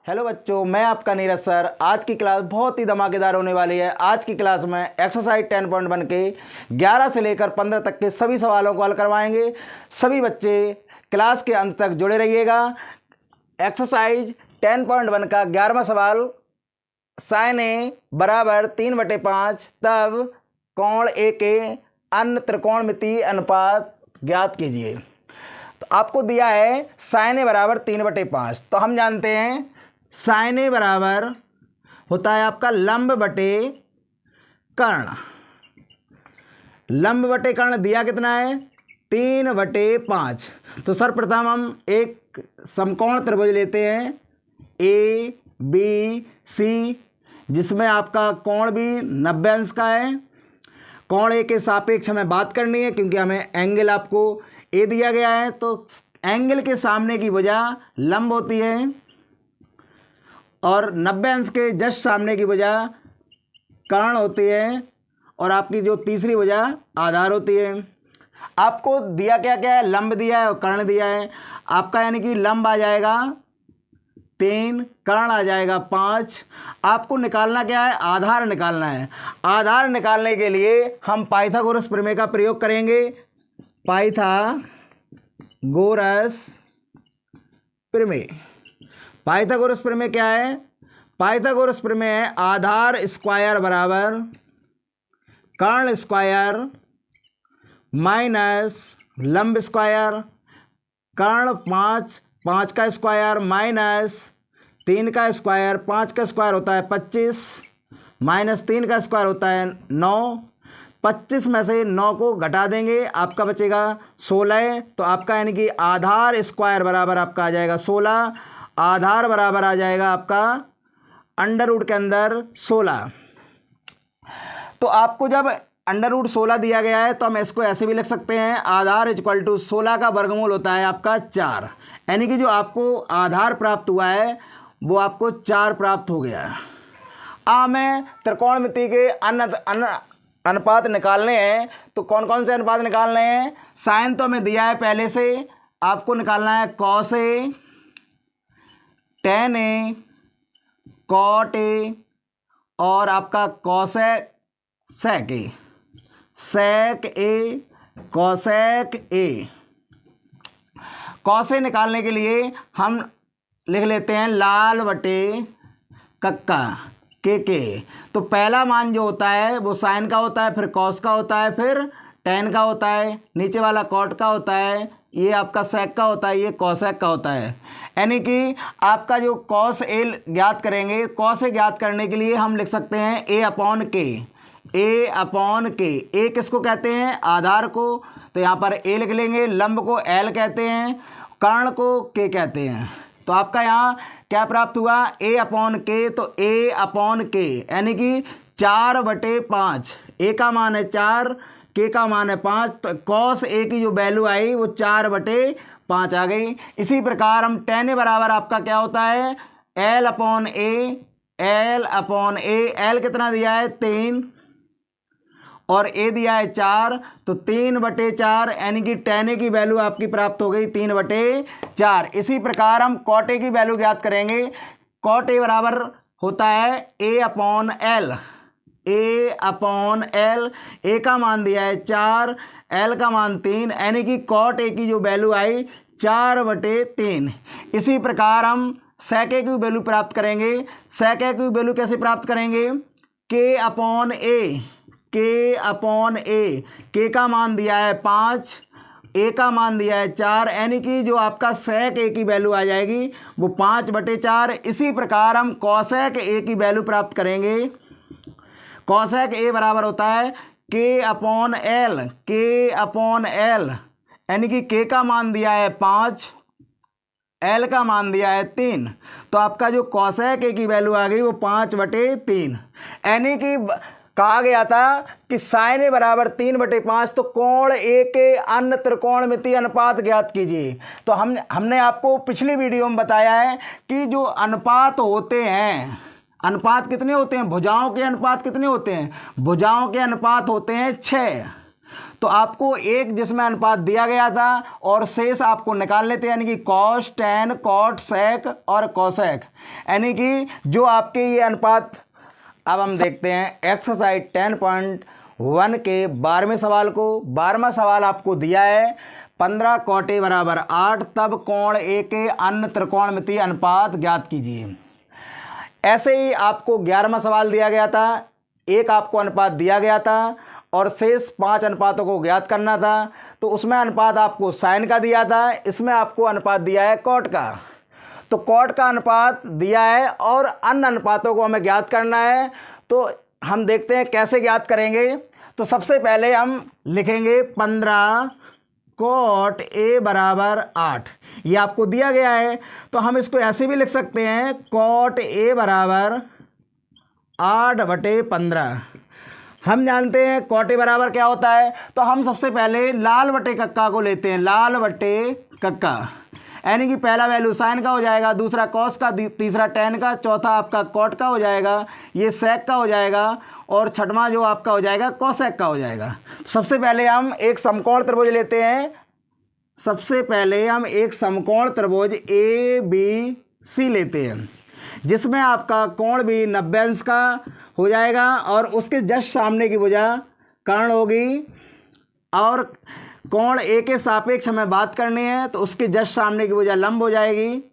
Hello बच्चों, मैं आपका नीरज सर। आज की क्लास बहुत ही धमाकेदार होने वाली है। आज की क्लास में एक्सरसाइज 10.1 के 11 से लेकर 15 तक के सभी सवालों को हल करवाएंगे। सभी बच्चे क्लास के अंत तक जुड़े रहिएगा। एक्सरसाइज 10.1 का 11वां सवाल, साइन ए बराबर 3/5 तब कोण ए के अन्य त्रिकोणमितीय अनुपात ज्ञात कीजिए। तो आपको दिया है साइन ए बराबर 3/5। तो हम जानते हैं साइन ए बराबर होता है आपका लंब बटे कर्ण। लंब बटे कर्ण दिया कितना है? 3/5। तो सर्वप्रथम हम एक समकोण त्रिभुज लेते हैं ए बी सी, जिसमें आपका कोण भी 90 अंश का है। कोण ए के सापेक्ष हमें बात करनी है क्योंकि हमें एंगल आपको ए दिया गया है। तो एंगल के सामने की भुजा लंब होती है और 90 अंश के जस्ट सामने की भुजा कर्ण होती है और आपकी जो तीसरी भुजा आधार होती है। आपको दिया क्या क्या है? लंब दिया है और कर्ण दिया है आपका, यानी कि लंब आ जाएगा 3, कर्ण आ जाएगा 5। आपको निकालना क्या है? आधार निकालना है। आधार निकालने के लिए हम पाइथागोरस प्रमेय का प्रयोग करेंगे। पाइथागोरस प्रमेय। पाइथागोरस प्रमेय क्या है? पाइथागोरस प्रमेय है आधार स्क्वायर बराबर कर्ण स्क्वायर माइनस लंब स्क्वायर। कर्ण 5 का स्क्वायर माइनस 3 का स्क्वायर, 5 का स्क्वायर होता है 25 माइनस 3 का स्क्वायर होता है 9। 25 में से 9 को घटा देंगे, आपका बचेगा 16। तो आपका यानी कि आधार स्क्वायर बराबर आपका आ जाएगा 16। आधार बराबर आ जाएगा आपका अंडर रूट के अंदर 16। तो आपको जब अंडर रूट 16 दिया गया है तो हम इसको ऐसे भी लिख सकते हैं, आधार इक्वल टू 16 का वर्गमूल होता है आपका 4। यानी कि जो आपको आधार प्राप्त हुआ है वो आपको 4 प्राप्त हो गया। हमें त्रिकोणमिति के अन्य अनुपात निकालने हैं। तो कौन कौन से अनुपात निकालने हैं? साइन तो हमें दिया है पहले से, आपको निकालना है cos A, tan A, cot A और आपका cosec sec A. Sec A, cosec A. Cos A निकालने के लिए हम लिख लेते हैं लाल बटे कक्का के। तो पहला मान जो होता है वो साइन का होता है, फिर कॉस का होता है, फिर टेन का होता है, नीचे वाला कॉट का होता है, ये आपका सेक का होता है, ये कॉसेक का होता है। यानी कि आपका जो कॉस ए ज्ञात करेंगे, कॉस ए ज्ञात करने के लिए हम लिख सकते हैं ए अपॉन के। ए अपॉन के। ए किसको कहते हैं? आधार को। तो यहाँ पर ए लिख लेंगे। लंब को एल कहते हैं, कर्ण को के कहते हैं। तो आपका यहाँ क्या प्राप्त हुआ? ए अपॉन के। तो ए अपॉन के यानी कि 4/5। ए का मान है 4, के का मान है 5। तो कॉस ए की जो वैल्यू आई वो 4/5 आ गई। इसी प्रकार हम टेन ए बराबर आपका क्या होता है? एल अपॉन ए। एल अपॉन ए। एल कितना दिया है? 3 और ए दिया है 4। तो 3/4 यानी कि टेन ए की वैल्यू आपकी प्राप्त हो गई 3/4। इसी प्रकार हम कॉट ए की वैल्यू ज्ञात करेंगे। कॉट ए बराबर होता है ए अपॉन एल। ए अपॉन एल। ए का मान दिया है 4, एल का मान 3, यानी कि कॉट ए की जो वैल्यू आई 4/3। इसी प्रकार हम सेक ए की वैल्यू प्राप्त करेंगे। सेक ए की वैल्यू कैसे प्राप्त करेंगे? के अपॉन ए। के अपॉन ए। के का मान दिया है 5, ए का मान दिया है 4, यानी कि जो आपका सेक ए की वैल्यू आ जाएगी वो 5/4। इसी प्रकार हम कॉसेक ए की वैल्यू प्राप्त करेंगे। कॉसेक ए बराबर होता है के अपॉन एल। के अपॉन एल यानी कि के का मान दिया है 5, एल का मान दिया है 3। तो आपका जो कॉसेक ए की वैल्यू आ गई वो 5/3। यानी कि कहा गया था कि साइन ए बराबर 3/5 तो कोण ए के अन्य त्रिकोणमितीय अनुपात ज्ञात कीजिए। तो हमने आपको पिछली वीडियो में बताया है कि जो अनुपात होते हैं, अनुपात कितने होते हैं? भुजाओं के अनुपात कितने होते हैं? भुजाओं के अनुपात होते हैं 6। तो आपको एक जिसमें अनुपात दिया गया था और शेष आपको निकाल लेते हैं, यानी कि कॉस, टेन, कॉट, सेक और कोसेक, यानी कि जो आपके ये अनुपात। अब हम देखते हैं एक्सरसाइज 10.1 के 12वें सवाल को। 12वां सवाल आपको दिया है 15 कोटे बराबर 8, तब कोण ए के अन्य त्रिकोणमितीय अनुपात ज्ञात कीजिए। ऐसे ही आपको 11वां सवाल दिया गया था, एक आपको अनुपात दिया गया था और शेष 5 अनुपातों को ज्ञात करना था। तो उसमें अनुपात आपको साइन का दिया था, इसमें आपको अनुपात दिया है कॉट का। तो कॉट का अनुपात दिया है और अन्य अनुपातों को हमें ज्ञात करना है। तो हम देखते हैं कैसे ज्ञात करेंगे। तो सबसे पहले हम लिखेंगे 15 कॉट ए बराबर 8, ये आपको दिया गया है। तो हम इसको ऐसे भी लिख सकते हैं कॉट ए बराबर 8/15। हम जानते हैं कॉट ए बराबर क्या होता है। तो हम सबसे पहले लाल बटे कक्का को लेते हैं, लाल बटे कक्का, यानी कि पहला वैल्यू साइन का हो जाएगा, दूसरा कॉस का, तीसरा टेन का, चौथा आपका कॉट का हो जाएगा, ये सेक का हो जाएगा और छठवां जो आपका हो जाएगा कोसेक का हो जाएगा। सबसे पहले हम एक समकोण त्रिभुज लेते हैं। सबसे पहले हम एक समकोण त्रिभुज ए बी सी लेते हैं, जिसमें आपका कोण भी 90 अंश का हो जाएगा और उसके जस्ट सामने की भुजा कर्ण होगी, और कोण ए के सापेक्ष हमें बात करनी है तो उसके जस्ट सामने की भुजा लंब हो जाएगी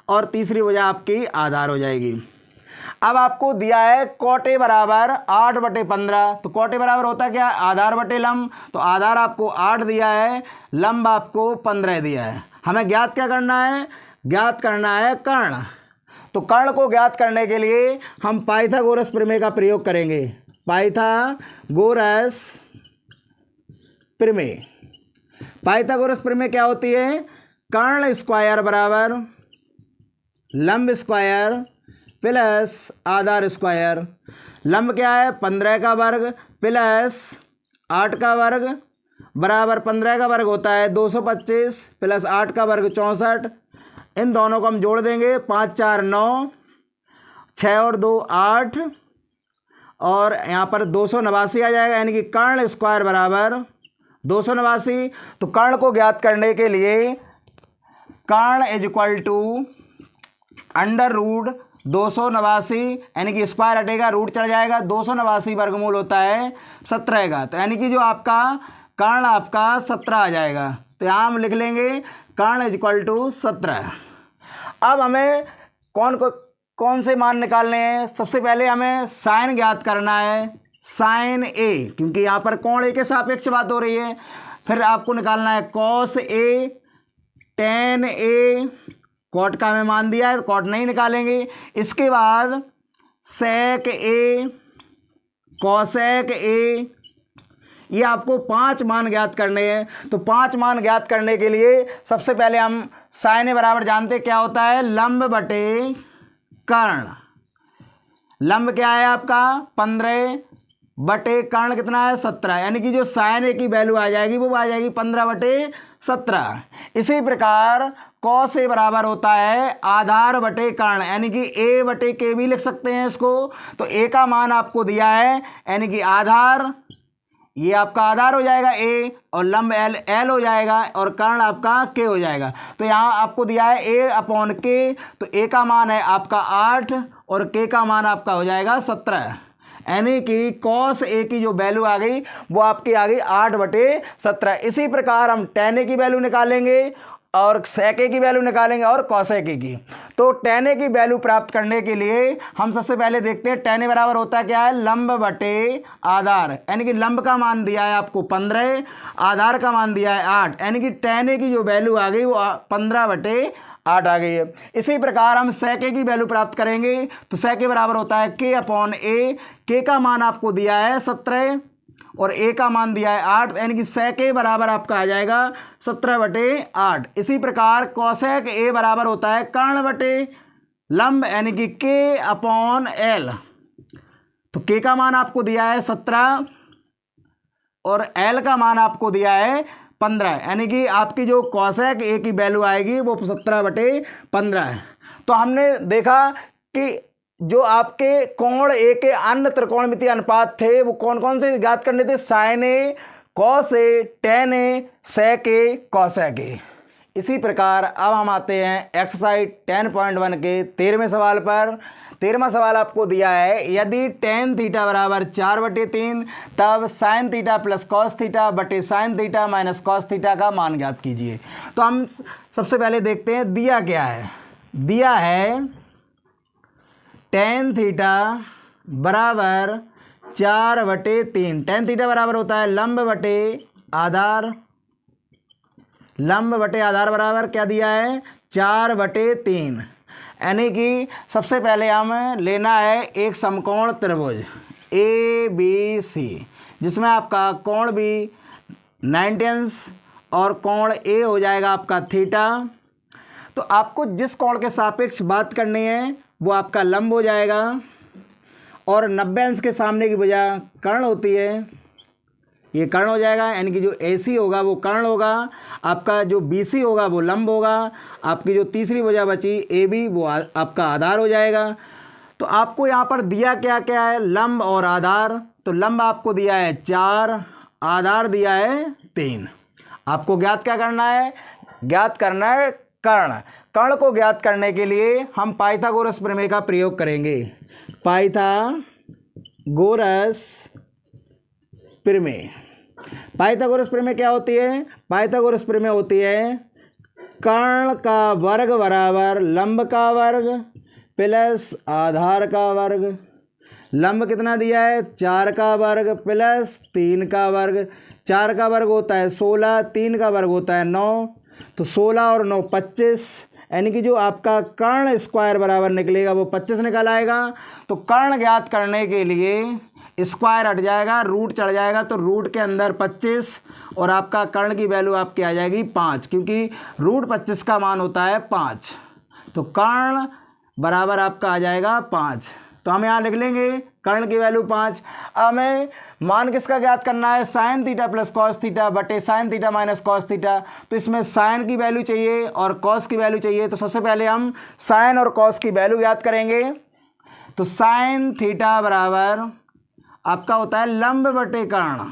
और तीसरी भुजा आपकी आधार हो जाएगी। अब आपको दिया है कॉट ए बराबर 8/15। तो कॉट ए बराबर होता है क्या, आधार बटे लंब। तो आधार आपको 8 दिया है, लंब आपको 15 दिया है। हमें ज्ञात क्या करना है, ज्ञात करना है कर्ण। तो कर्ण को ज्ञात करने के लिए हम पाइथागोरस प्रमेय का प्रयोग करेंगे। पाइथागोरस प्रमेय, पाइथागोरस प्रमेय क्या होती है, कर्ण स्क्वायर बराबर लंब स्क्वायर प्लस आधार स्क्वायर। लंब क्या है 15 का वर्ग प्लस 8 का वर्ग बराबर 15 का वर्ग होता है 225 प्लस 8 का वर्ग 64। इन दोनों को हम जोड़ देंगे, 5 4 9, 6 और 2 8 और यहाँ पर 289 आ जाएगा, यानी कि कर्ण स्क्वायर बराबर 289। तो कर्ण को ज्ञात करने के लिए कर्ण is equal to under root 289, यानी कि स्क्वायर हटेगा रूट चढ़ जाएगा, 289 वर्गमूल होता है 17 का। तो यानी कि जो आपका कर्ण आपका 17 आ जाएगा। तो यहाँ हम लिख लेंगे कर्ण इज इक्वल टू 17। अब हमें कौन से मान निकालने हैं। सबसे पहले हमें साइन ज्ञात करना है, साइन ए, क्योंकि यहाँ पर कोण ए के सापेक्ष बात हो रही है। फिर आपको निकालना है cos A, tan A, cot का हमें मान दिया है तो कॉट नहीं निकालेंगे। इसके बाद सेक ए, कॉसेक ए, ये आपको 5 मान ज्ञात करने हैं। तो 5 मान ज्ञात करने के लिए सबसे पहले हम साइन ए बराबर जानते क्या होता है, लंब बटे कर्ण। लंब क्या है आपका 15 बटे कर्ण कितना है 17, यानी कि जो साइन ए की वैल्यू आ जाएगी वो आ जाएगी 15/17। इसी प्रकार कॉस ए बराबर होता है आधार बटे कर्ण, यानी कि ए बटे के भी लिख सकते हैं इसको। तो ए का मान आपको दिया है, यानी कि आधार, ये आपका आधार हो जाएगा ए, और लंब एल हो जाएगा और कर्ण आपका के हो जाएगा। तो यहाँ आपको दिया है a/k, तो ए का मान है आपका 8 और के का मान आपका हो जाएगा 17, यानी कि कॉस ए की जो वैल्यू आ गई वो आपकी आ गई 8/17। इसी प्रकार हम टेन ए की वैल्यू निकालेंगे और सेक ए की वैल्यू निकालेंगे और कॉसेक ए की। तो टेन ए की वैल्यू प्राप्त करने के लिए हम सबसे पहले देखते हैं टेन ए बराबर होता है क्या है, लंब बटे आधार, यानी कि लंब का मान दिया है आपको 15, आधार का मान दिया है 8, यानी कि टेन ए की जो वैल्यू आ गई वो 15/8 आ गई है। इसी प्रकार हम सेक ए की वैल्यू प्राप्त करेंगे। तो सेक ए बराबर होता है k/a, के का मान आपको दिया है 17 और ए का मान दिया है 8, यानी कि सेक ए बराबर आपका आ जाएगा 17/8। इसी प्रकार कॉसेक ए बराबर होता है कर्ण बटे लंब, यानी कि k/l। तो के का मान आपको दिया है 17 और एल का मान आपको दिया है 15, यानी कि आपकी जो कॉसेक ए की वैल्यू आएगी वो 17/15 है। तो हमने देखा कि जो आपके कोण ए के अन्य त्रिकोणमितीय अनुपात थे वो कौन कौन से ज्ञात करने थे, sine A, cos A, tan A, sec A, cosec A. इसी प्रकार अब हम आते हैं एक्सरसाइज 10.1 के 13वें सवाल पर। 13वां सवाल आपको दिया है, यदि टेन थीटा बराबर 4/3 तब sine theta plus cos theta बटे sine theta minus cos theta का मान ज्ञात कीजिए। तो हम सबसे पहले देखते हैं दिया क्या है। दिया है टेन थीटा बराबर 4/3। टेन थीटा बराबर होता है लंब बटे आधार। लंब बटे आधार बराबर क्या दिया है, 4/3। यानी कि सबसे पहले हम लेना है एक समकोण त्रिभुज ABC, जिसमें आपका कोण भी 90 अंश और कोण A हो जाएगा आपका थीटा। तो आपको जिस कोण के सापेक्ष बात करनी है वो आपका लंब हो जाएगा, और 90 अंश के सामने की भुजा कर्ण होती है, ये कर्ण हो जाएगा। यानी कि जो AC होगा वो कर्ण होगा, आपका जो BC होगा वो लंब होगा, आपकी जो तीसरी भुजा बची AB वो आपका आधार हो जाएगा। तो आपको यहाँ पर दिया क्या क्या है, लंब और आधार। तो लंब आपको दिया है 4, आधार दिया है 3। आपको ज्ञात क्या करना है, ज्ञात करना है कर्ण। कर्ण को ज्ञात करने के लिए हम पाइथागोरस प्रमेय का प्रयोग करेंगे। पाइथागोरस प्रमेय। पाइथागोरस प्रमेय क्या होती है, पाइथागोरस प्रमेय होती है कर्ण का वर्ग बराबर लंब का वर्ग प्लस आधार का वर्ग। लंब कितना दिया है, 4 का वर्ग प्लस 3 का वर्ग। 4 का वर्ग होता है 16, 3 का वर्ग होता है 9, तो 16 और 9 25। यानी कि जो आपका कर्ण स्क्वायर बराबर निकलेगा वो 25 निकल आएगा। तो कर्ण ज्ञात करने के लिए स्क्वायर हट जाएगा, रूट चढ़ जाएगा, तो रूट के अंदर 25 और आपका कर्ण की वैल्यू आपकी आ जाएगी 5, क्योंकि रूट 25 का मान होता है 5। तो कर्ण बराबर आपका आ जाएगा 5। तो हम यहाँ लिख लेंगे कर्ण की वैल्यू 5। अब हमें मान किसका ज्ञात करना है, sine theta plus cos theta बटे sine theta minus cos theta. तो इसमें साइन की वैल्यू चाहिए और कॉस की वैल्यू चाहिए। तो सबसे पहले हम साइन और कॉस की वैल्यू ज्ञात करेंगे। तो साइन थीटा बराबर आपका होता है लंब बटे कर्ण।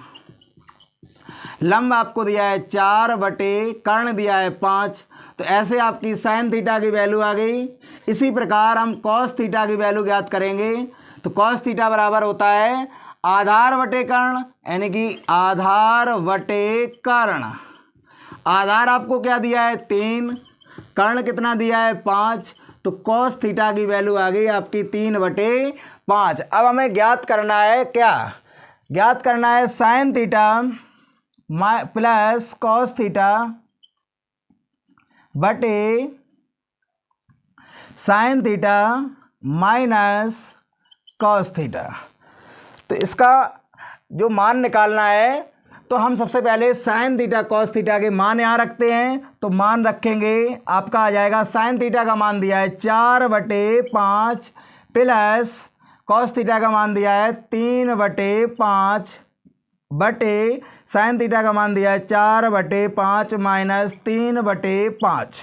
लंब आपको दिया है 4 बटे कर्ण दिया है 5। तो ऐसे आपकी साइन थीटा की वैल्यू आ गई। इसी प्रकार हम कॉस थीटा की वैल्यू ज्ञात करेंगे। तो कॉस थीटा बराबर होता है आधार बटे कर्ण, यानी कि आधार बटे कर्ण। आधार आपको क्या दिया है 3, कर्ण कितना दिया है 5। तो कॉस थीटा की वैल्यू आ गई आपकी 3/5। अब हमें ज्ञात करना है क्या, ज्ञात करना है sine theta plus cos theta बटे sine theta minus cos theta. तो इसका जो मान निकालना है, तो हम सबसे पहले साइन थीटा कॉस थीटा के मान यहाँ रखते हैं। तो मान रखेंगे, आपका आ जाएगा साइन थीटा का मान दिया है 4/5 प्लस कॉस थीटा का मान दिया है 3/5 बटे साइन थीटा का मान दिया है 4/5 माइनस 3/5।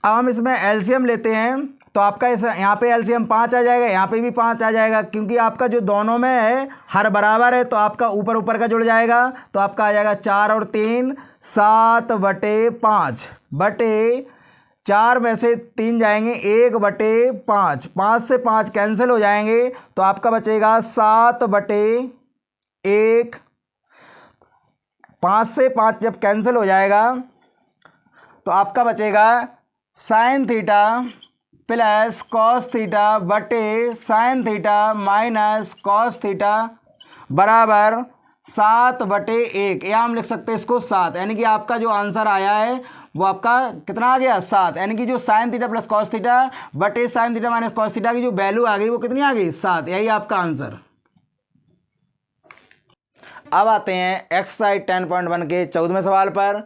अब हम इसमें एलसीएम लेते हैं। तो आपका इस यहाँ पे एलसीएम 5 आ जाएगा, यहाँ पे भी 5 आ जाएगा, क्योंकि आपका जो दोनों में है हर बराबर है, तो आपका ऊपर ऊपर का जुड़ जाएगा। तो आपका आ जाएगा 4 और 3 7/5 बटे 4 में से 3 जाएंगे 1/5। 5 से 5 कैंसिल हो जाएंगे, तो आपका बचेगा 7/1। 5 से 5 जब कैंसिल हो जाएगा तो आपका बचेगा sine theta plus cos theta बटे sine theta minus cos theta बराबर 7/1। या हम लिख सकते हैं इसको 7। यानी कि आपका जो आंसर आया है वो आपका कितना आ गया 7। यानी कि जो sine theta plus cos theta बटे sine theta minus cos theta की जो वैल्यू आ गई वो कितनी आ गई 7। यही आपका आंसर। अब आते हैं एक्सरसाइज 10.1 के 14वें सवाल पर।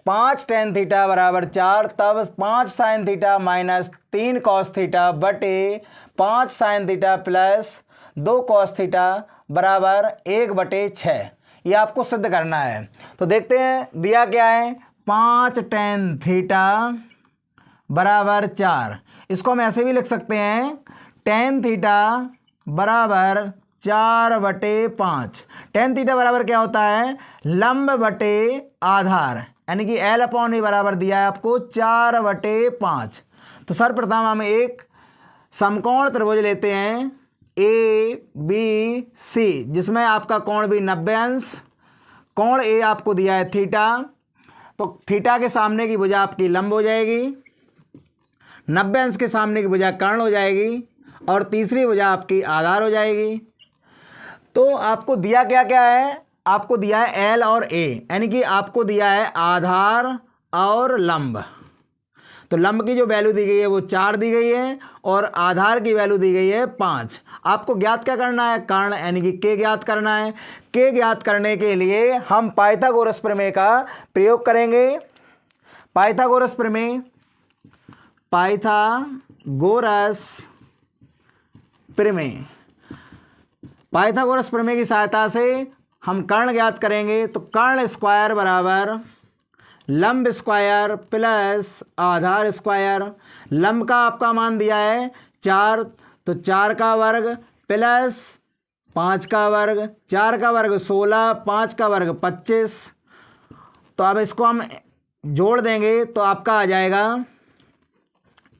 5 टेन थीटा बराबर 4 तब 5 sign theta minus 3 cos theta बटे 5 sign theta plus 2 cos theta बराबर 1/6। ये आपको सिद्ध करना है। तो देखते हैं दिया क्या है। 5 टेन थीटा बराबर 4, इसको हम ऐसे भी लिख सकते हैं टेन थीटा बराबर 4/5। टेन थीटा बराबर क्या होता है, लंब बटे आधार, यानी कि L/E बराबर दिया है आपको 4/5। तो सर्वप्रथम हम एक समकोण त्रिभुज लेते हैं ABC, जिसमें आपका कोण भी 90 अंश, कोण A आपको दिया है थीटा, तो थीटा के सामने की भुजा आपकी लंब हो जाएगी, 90 अंश के सामने की भुजा कर्ण हो जाएगी, और तीसरी भुजा आपकी आधार हो जाएगी। तो आपको दिया क्या क्या है, आपको दिया है L और A, यानी कि आपको दिया है आधार और लंब। तो लंब की जो वैल्यू दी गई है वो 4 दी गई है, और आधार की वैल्यू दी गई है 5। आपको ज्ञात क्या करना है, कर्ण यानी कि K ज्ञात करना है। K ज्ञात करने के लिए हम पाइथागोरस प्रमेय का प्रयोग करेंगे। पाइथागोरस प्रमेय, पाइथागोरस प्रमेय, पाइथागोरस प्रमेय की सहायता से हम कर्ण ज्ञात करेंगे। तो कर्ण स्क्वायर बराबर लंब स्क्वायर प्लस आधार स्क्वायर। लंब का आपका मान दिया है 4, तो 4 का वर्ग प्लस 5 का वर्ग, 4 का वर्ग 16, 5 का वर्ग 25। तो अब इसको हम जोड़ देंगे तो आपका आ जाएगा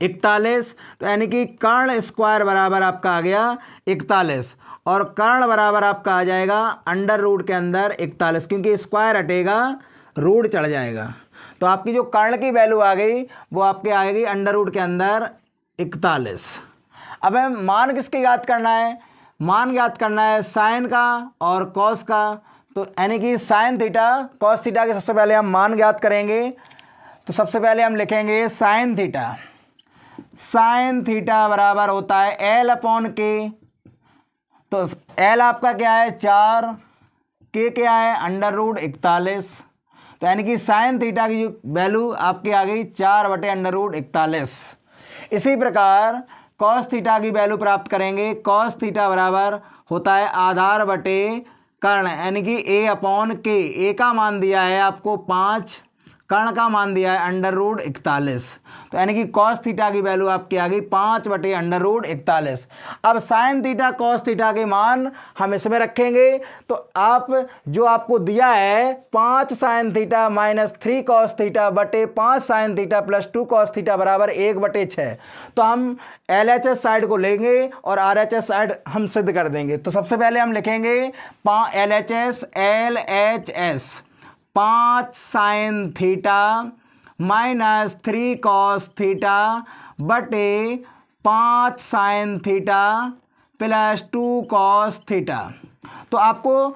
41। तो यानी कि कर्ण स्क्वायर बराबर आपका आ गया 41, और कर्ण बराबर आपका आ जाएगा अंडर रूट के अंदर 41, क्योंकि स्क्वायर हटेगा रूट चढ़ जाएगा। तो आपकी जो कर्ण की वैल्यू आ गई वो आपकी आएगी अंडर रूट के अंदर 41। अब हमें मान किसके ज्ञात करना है, मान ज्ञात करना है साइन का और कॉस का। तो यानी कि साइन थीटा कॉस थीटा के सबसे पहले हम मान ज्ञात करेंगे। तो सबसे पहले हम लिखेंगे साइन थीटा। साइन थीटा बराबर होता है L/K। तो L आपका क्या है 4, K क्या है अंडर रूट 41। तो यानी कि साइन थीटा की जो वैल्यू आपकी आ गई 4/√41। इसी प्रकार कॉस थीटा की वैल्यू प्राप्त करेंगे। कॉस थीटा बराबर होता है आधार बटे कर्ण, यानी कि A/K। A का मान दिया है आपको 5, कर्ण का मान दिया है अंडर रूट 41। तो यानी कि कॉस थीटा की वैल्यू आपकी आ गई 5/√41। अब साइन थीटा कॉस थीटा के मान हम इसमें रखेंगे। तो आप जो आपको दिया है 5 sign theta minus 3 cos theta बटे 5 sign theta plus 2 cos theta बराबर 1/6। तो हम LHS साइड को लेंगे और RHS साइड हम सिद्ध कर देंगे। तो सबसे पहले हम लिखेंगे LHS 5 sign theta minus 3 cos theta बटे 5 sign theta plus 2 cos theta. तो आपको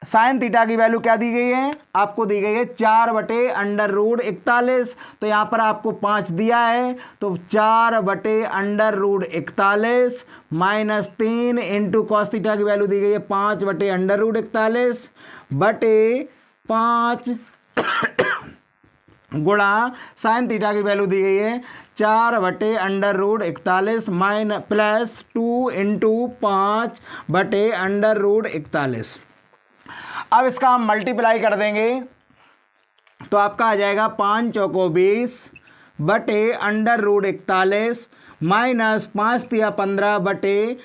साइन थीटा की वैल्यू क्या दी गई है, आपको दी गई है 4/√41। तो यहाँ पर आपको 5 दिया है, तो 4/√41 माइनस 3 इंटू कॉस थीटा की वैल्यू दी गई है 5/√41 बटे 5 गुणा साइन थीटा की वैल्यू दी गई है 4/√41 माइनस प्लस 2 इंटू 5/√41। अब इसका हम मल्टीप्लाई कर देंगे तो आपका आ जाएगा 5 चौको 20 बटे अंडर रूट 41 माइनस 5 तिया 15 बटे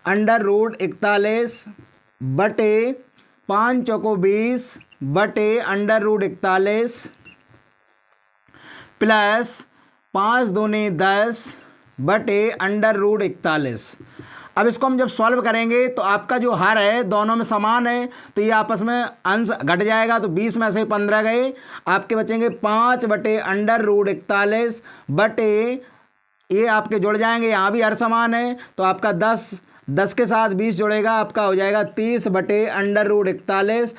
अंडर रूट 41 बटे 5 चौको 20 बटे अंडर रूट 41 प्लस 5 दूनी 10 बटे अंडर रूट 41। अब इसको हम जब सॉल्व करेंगे तो आपका जो हर है दोनों में समान है, तो ये आपस में अंश घट जाएगा, तो 20 में से 15 गए, आपके बचेंगे 5 बटे अंडर रूट 41 बटे ये आपके जुड़ जाएंगे, यहाँ भी हर समान है, तो आपका 10 के साथ 20 जुड़ेगा, आपका हो जाएगा 30 बटे अंडर रूट 41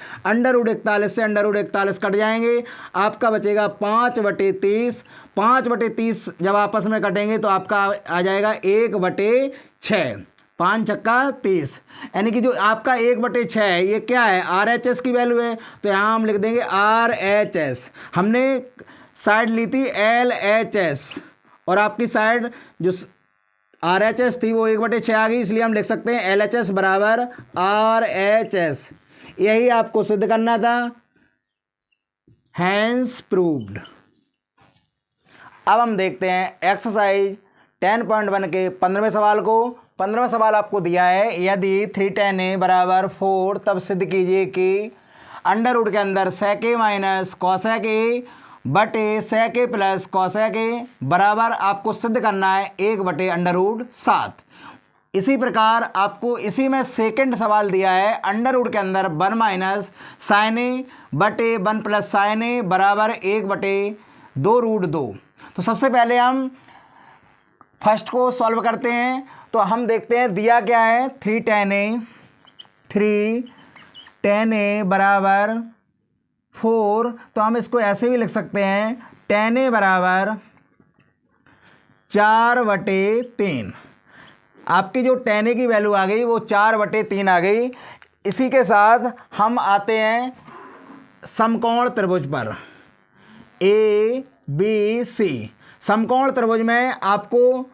से अंडर रूट 41 कट जाएंगे, आपका बचेगा 5/30। 5/30 जब आपस में कटेंगे तो आपका आ जाएगा 1/6। 5 छक्का 30, यानी कि जो आपका 1/6 है ये क्या है, RHS की वैल्यू है, तो यहाँ हम लिख देंगे RHS। हमने साइड ली थी LHS और आपकी साइड जो RHS थी वो 1/6 आ गई, इसलिए हम लिख सकते हैं LHS बराबर RHS। यही आपको सिद्ध करना था, हैंस प्रूव्ड। अब हम देखते हैं एक्सरसाइज 10.1 के 15वें सवाल को। 15वां सवाल आपको दिया है, यदि 3tan = 4 तब सिद्ध कीजिए कि अंडर रूट के अंदर sec a minus cosec a बटे sec a plus cosec a बराबर आपको सिद्ध करना है 1/√7। इसी प्रकार आपको इसी में सेकंड सवाल दिया है, अंडर रूट के अंदर 1 माइनस sin a बटे 1 प्लस sin a बराबर 1/2√2। तो सबसे पहले हम फर्स्ट को सॉल्व करते हैं। तो हम देखते हैं दिया क्या है, 3tan a बराबर 4। तो हम इसको ऐसे भी लिख सकते हैं, tan a बराबर 4/3। आपकी जो tan a की वैल्यू आ गई वो 4/3 आ गई। इसी के साथ हम आते हैं समकोण त्रिभुज पर, ABC। समकोण त्रिभुज में आपको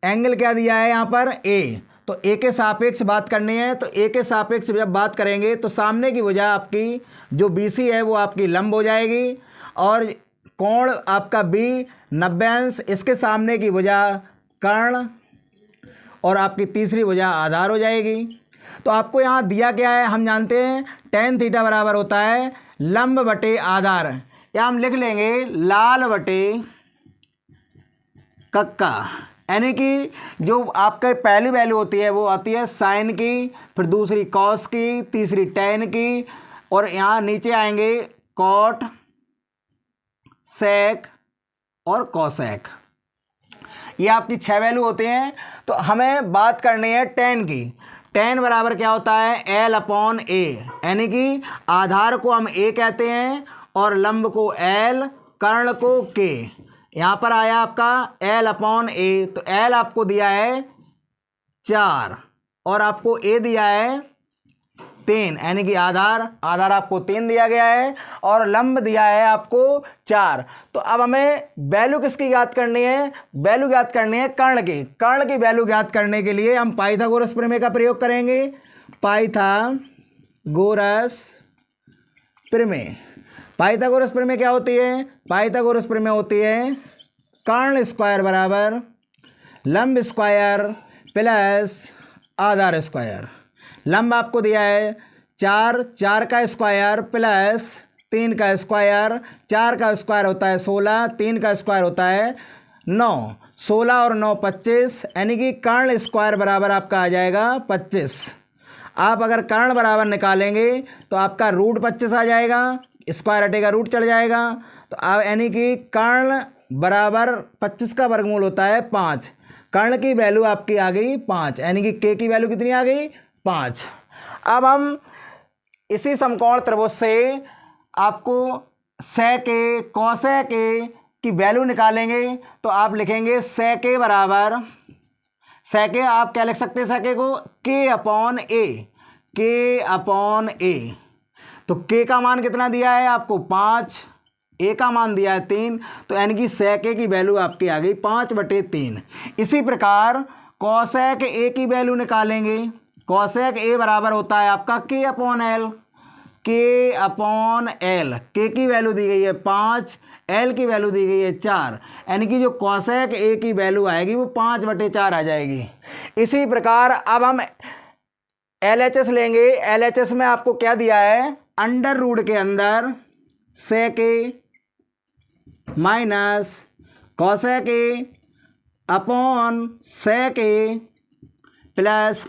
एंगल क्या दिया है यहाँ पर, A। तो A के सापेक्ष बात करनी है। तो A के सापेक्ष जब बात करेंगे तो सामने की भुजा आपकी जो BC है वो आपकी लंब हो जाएगी, और कोण आपका B 90 अंश, इसके सामने की भुजा कर्ण, और आपकी तीसरी भुजा आधार हो जाएगी। तो आपको यहाँ दिया क्या है, हम जानते हैं tan थीटा बराबर होता है लंब बटे आधार, या हम लिख लेंगे लाल बटे कक्का। यानी कि जो आपके पहली वैल्यू होती है वो आती है साइन की, फिर दूसरी कॉस की, तीसरी टैन की, और यहाँ नीचे आएंगे कॉट, सेक और कॉसेक। ये आपकी 6 वैल्यू होते हैं। तो हमें बात करनी है टैन की। टैन बराबर क्या होता है, L/A। यानी कि आधार को हम A कहते हैं और लंब को L, कर्ण को K। यहाँ पर आया आपका L/A। तो L आपको दिया है 4 और आपको A दिया है 3, यानी कि आधार आपको 3 दिया गया है और लंब दिया है आपको 4। तो अब हमें वैल्यू किसकी ज्ञात करनी है, वैल्यू ज्ञात करनी है कर्ण की। कर्ण की वैल्यू ज्ञात करने के लिए हम पाइथागोरस प्रमेय का प्रयोग करेंगे। पाइथागोरस प्रमेय क्या होती है, पाइथागोरस प्रमेय होती है कर्ण स्क्वायर बराबर लंब स्क्वायर प्लस आधार स्क्वायर। लंब आपको दिया है 4 का स्क्वायर प्लस 3 का स्क्वायर। 4 का स्क्वायर होता है 16, 3 का स्क्वायर होता है 9। 16 और 9 25, यानी कि कर्ण स्क्वायर बराबर आपका आ जाएगा 25। आप अगर कर्ण बराबर निकालेंगे तो आपका रूट 25 आ जाएगा, स्क्वायर हटेगा रूट चढ़ जाएगा। तो आप यानी कि कर्ण बराबर 25 का वर्गमूल होता है 5। कर्ण की वैल्यू आपकी आ गई 5, यानी कि के की वैल्यू कितनी आ गई, 5। अब हम इसी समकोण त्रिभुज से आपको sec a cosec a की वैल्यू निकालेंगे। तो आप लिखेंगे sec a बराबर, sec a आप क्या लिख सकते हैं, sec a को K/A। तो K का मान कितना दिया है आपको 5, A का मान दिया है 3, तो यानी कि sec a की वैल्यू आपकी आ गई 5/3। इसी प्रकार cosec a की वैल्यू निकालेंगे। cosec a बराबर होता है आपका K/L। K की वैल्यू दी गई है 5, L की वैल्यू दी गई है 4, यानी कि जो cosec a की वैल्यू आएगी वो 5/4 आ जाएगी। इसी प्रकार अब हम LHS लेंगे। LHS में आपको क्या दिया है, अंडर रूट के अंदर sec a minus cosec a upon sec a plus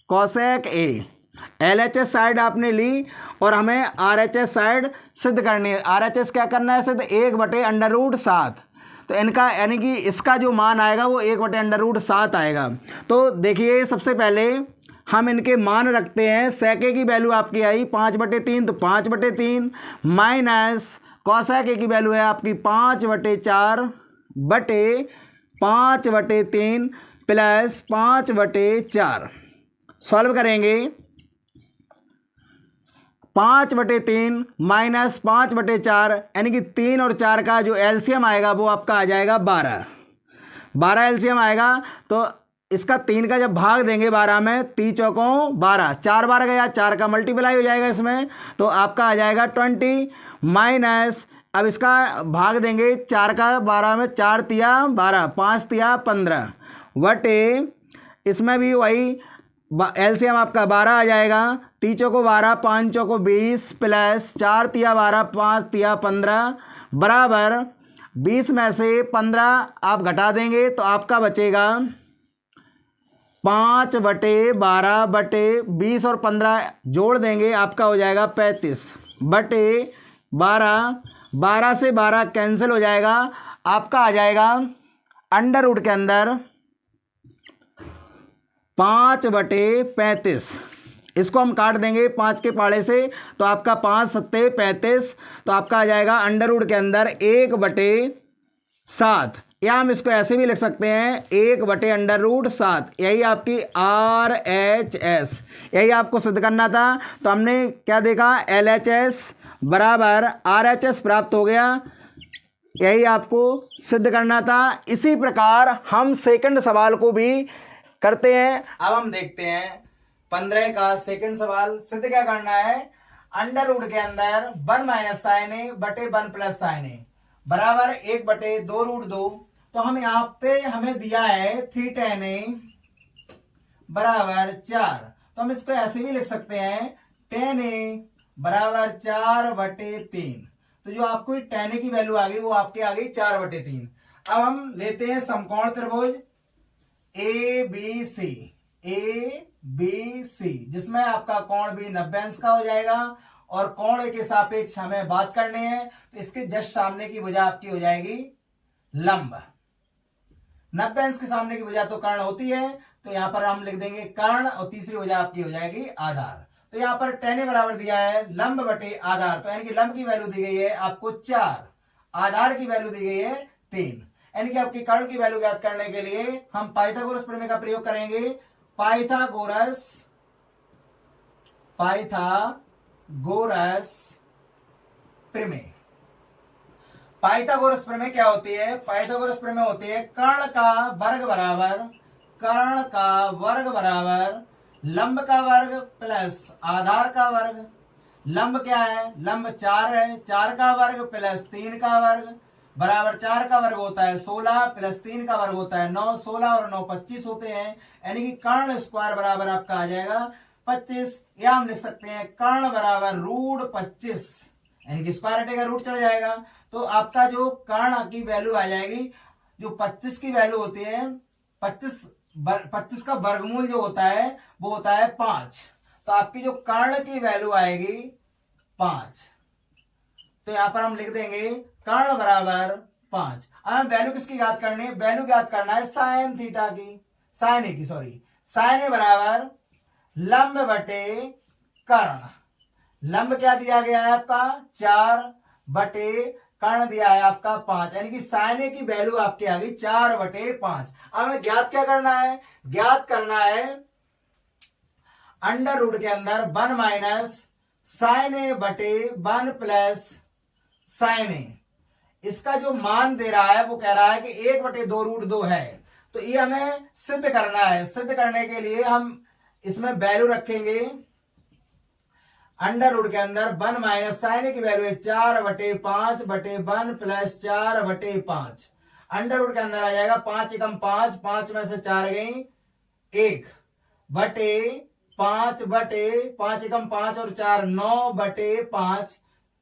cosec a। LHS side आपने ली और हमें RHS साइड सिद्ध करनी है। RHS क्या करना है, सिद्ध 1/√7। तो इनका यानी कि इसका जो मान आएगा वो 1/√7 आएगा। तो देखिए सबसे पहले हम इनके मान रखते हैं। sec a की वैल्यू आपकी आई 5/3, तो 5/3 माइनस cosec a की वैल्यू है आपकी 5/4 बटे 5/3 प्लस 5/4। सॉल्व करेंगे 5/3 माइनस 5/4, यानी कि 3 और 4 का जो एलसीएम आएगा वो आपका आ जाएगा 12 एलसीएम आएगा। तो इसका 3 का जब भाग देंगे 12 में, 3 चौकों 12, 4 बार गया, 4 का मल्टीप्लाई हो जाएगा इसमें, तो आपका आ जाएगा 20 माइनस, अब इसका भाग देंगे 4 का 12 में, 4 तिया 12, 5 तिया 15 बटे इसमें भी वही एलसीएम आपका 12 आ जाएगा। 3 चौको 12, 5 चौको 20 प्लस 4 तिया 12, 5 तिया 15 बराबर 20 में से 15 आप घटा देंगे तो आपका बचेगा 5/12/20 और 15 जोड़ देंगे, आपका हो जाएगा 35/12। 12 से 12 कैंसिल हो जाएगा, आपका आ जाएगा अंडर रूट के अंदर 5/35। इसको हम काट देंगे 5 के पाड़े से, तो आपका 5 सत्ते 35, तो आपका आ जाएगा अंडर रूट के अंदर 1/7, या हम इसको ऐसे भी लिख सकते हैं 1/√7। यही आपकी RHS, यही आपको सिद्ध करना था। तो हमने क्या देखा, LHS बराबर RHS प्राप्त हो गया, यही आपको सिद्ध करना था। इसी प्रकार हम सेकंड सवाल को भी करते हैं। अब हम देखते हैं 15 का सेकंड सवाल। सिद्ध क्या करना है, अंडर रूट के अंदर 1 माइनस साइन ए बटे 1 प्लस साइन ए बराबर 1/2√2। तो हम यहाँ पे हमें दिया है 3 tan a बराबर 4, तो हम इसको ऐसे भी लिख सकते हैं tan a बराबर 4/3। तो जो आपको tan a की वैल्यू आ गई वो आपके आ गई 4/3। अब हम लेते हैं समकोण त्रिभुज ABC, जिसमें आपका कोण भी 90 अंश का हो जाएगा और कोण के सापेक्ष हमें बात करनी है। तो इसके जस्ट सामने की भुजा आपकी हो जाएगी लंब। 90 अंश के सामने की भुजा तो कर्ण होती है, तो यहां पर हम लिख देंगे कर्ण, और तीसरी भुजा आपकी हो जाएगी आधार। तो यहां पर tan a बराबर दिया है लंब बटे आधार, तो यानी कि लंब की वैल्यू दी गई है आपको 4, आधार की वैल्यू दी गई है 3। यानी कि आपकी कर्ण की वैल्यू ज्ञात करने के लिए हम पाइथागोरस प्रमेय का प्रयोग करेंगे। पाइथागोरस प्रमेय। पाइथागोरस प्रमेय क्या होती है, पाइथागोरस प्रमेय होती है कर्ण का वर्ग बराबर लंब का वर्ग प्लस आधार का वर्ग। लंब क्या है, लंब 4 है, 4 का वर्ग प्लस 3 का वर्ग बराबर 4 का वर्ग होता है 16 प्लस 3 का वर्ग होता है 9, 16 और 9 25 होते हैं। यानी कि कर्ण स्क्वायर बराबर आपका आ जाएगा 25, या हम लिख सकते हैं कर्ण बराबर √25, यानी कि स्क्वायर हटेगा रूट चढ़ जाएगा। तो आपका जो कर्ण की वैल्यू आ जाएगी, जो 25 की वैल्यू होती है, 25 का वर्गमूल जो होता है वो होता है 5। तो आपकी जो कर्ण की वैल्यू आएगी 5। तो यहां पर हम लिख देंगे कर्ण बराबर 5। अब हमें वैल्यू किसकी याद करनी है, वैल्यू याद करना है साइन थीटा की, साइन ए की, सॉरी साइन ए बराबर लंब बटे कर्ण। लंब क्या दिया गया है आपका 4 बटे कर्ण दिया है आपका 5, यानी कि साइन ए की वैल्यू आपकी आ गई 4/5। अब हमें ज्ञात क्या करना है, ज्ञात करना है अंडर रूट के अंदर 1 माइनस साइन ए बटे 1 प्लस साइन ए। इसका जो मान दे रहा है वो कह रहा है कि 1/2√2 है। तो ये हमें सिद्ध करना है। सिद्ध करने के लिए हम इसमें वैल्यू रखेंगे अंडर रूट के अंदर 1 माइनस साइन ए की वैल्यू है 4/5/1 प्लस 4/5। अंडर रूट के अंदर आ जाएगा 5 एकम 5, 5 में से 4 गई 1 बटे 5 एकम 5 और 4 9/5।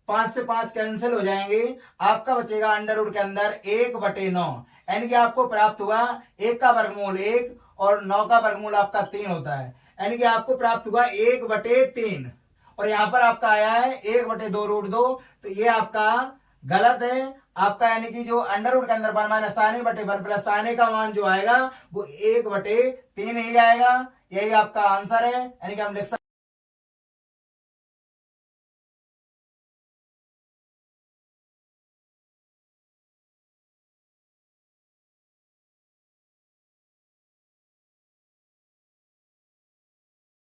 5 से 5 कैंसिल हो जाएंगे, आपका बचेगा अंडर रूट के अंदर 1/9। यानी कि आपको प्राप्त हुआ 1 का वर्गमूल 1 और 9 का वर्गमूल आपका 3 होता है। यानी कि आपको प्राप्त हुआ 1/3, और यहां पर आपका आया है 1/2√2। तो ये आपका गलत है आपका, यानी कि जो अंडर रूट के अंदर 1 माइनस साइन ए बटे 1 प्लस साइन ए का मान जो आएगा वो 1/3 ही आएगा। यही आपका आंसर है, यानी कि हम लिख सकते